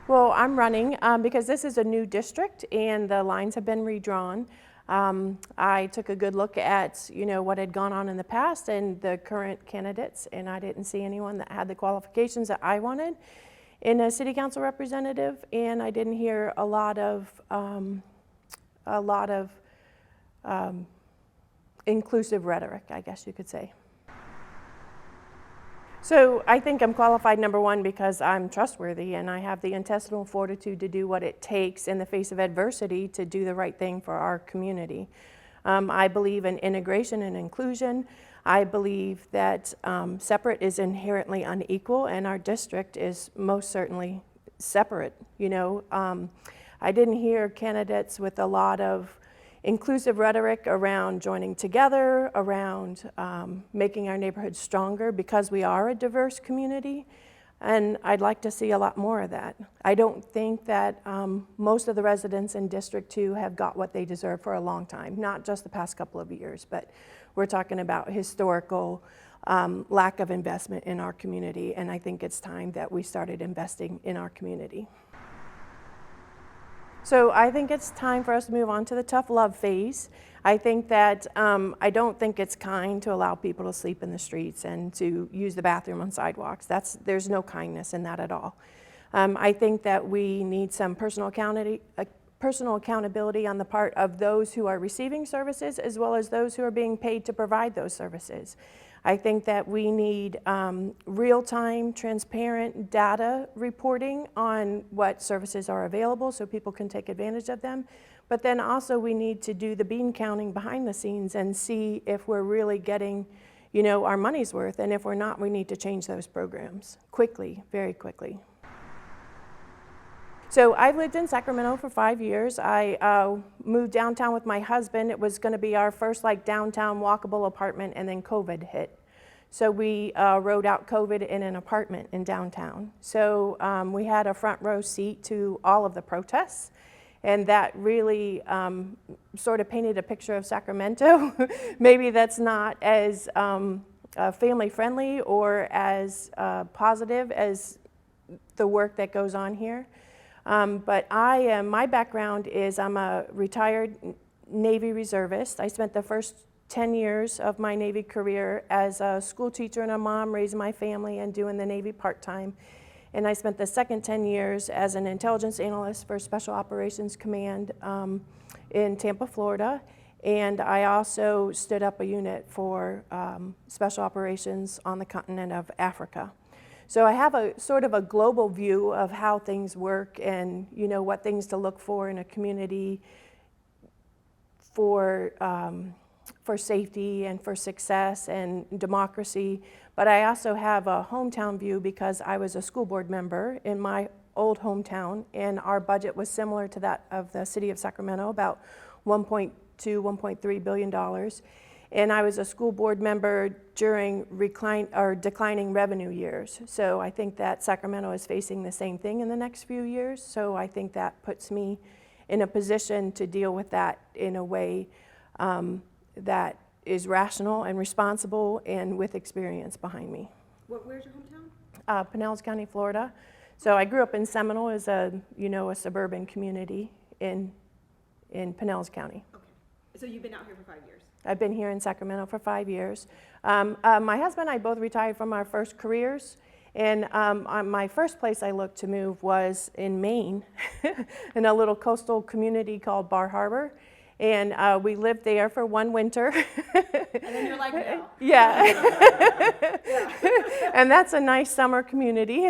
Well, I'm running because this is a new district and the lines have been redrawn. I took a good look at, what had gone on in the past and the current candidates, and I didn't see anyone that had the qualifications that I wanted in a city council representative, and I didn't hear a lot of inclusive rhetoric, I guess you could say. So I think I'm qualified, number one, because I'm trustworthy and I have the intestinal fortitude to do what it takes in the face of adversity to do the right thing for our community. I believe in integration and inclusion. I believe that separate is inherently unequal, and our district is most certainly separate. I didn't hear candidates with a lot of inclusive rhetoric around joining together, around making our neighborhoods stronger, because we are a diverse community, and I'd like to see a lot more of that. I don't think that most of the residents in District 2 have got what they deserve for a long time, not just the past couple of years, but we're talking about historical lack of investment in our community, and I think it's time that we started investing in our community. So I think it's time for us to move on to the tough love phase. I think that I don't think it's kind to allow people to sleep in the streets and to use the bathroom on sidewalks. There's no kindness in that at all. I think that we need some personal accountability on the part of those who are receiving services as well as those who are being paid to provide those services. I think that we need real-time, transparent data reporting on what services are available so people can take advantage of them. But then also we need to do the bean counting behind the scenes and see if we're really getting, our money's worth. And if we're not, we need to change those programs quickly, very quickly. So I've lived in Sacramento for 5 years. I moved downtown with my husband. It was going to be our first downtown walkable apartment, and then COVID hit. So we rode out COVID in an apartment in downtown. So we had a front row seat to all of the protests, and that really sort of painted a picture of Sacramento. Maybe that's not as family friendly or as positive as the work that goes on here. But my background is I'm a retired Navy reservist. I spent the first 10 years of my Navy career as a school teacher and a mom, raising my family and doing the Navy part-time. And I spent the second 10 years as an intelligence analyst for Special Operations Command in Tampa, Florida. And I also stood up a unit for special operations on the continent of Africa. So I have a sort of a global view of how things work and what things to look for in a community for safety and for success and democracy. But I also have a hometown view because I was a school board member in my old hometown, and our budget was similar to that of the city of Sacramento, about $1.2, $1.3 billion. And I was a school board member during declining revenue years. So I think that Sacramento is facing the same thing in the next few years. So I think that puts me in a position to deal with that in a way that is rational and responsible and with experience behind me. Where's your hometown? Pinellas County, Florida. So I grew up in Seminole as a suburban community in Pinellas County. Okay. So you've been out here for 5 years? I've been here in Sacramento for 5 years. My husband and I both retired from our first careers, and my first place I looked to move was in Maine, in a little coastal community called Bar Harbor, and we lived there for one winter. And then you're like, no. Yeah. And that's a nice summer community.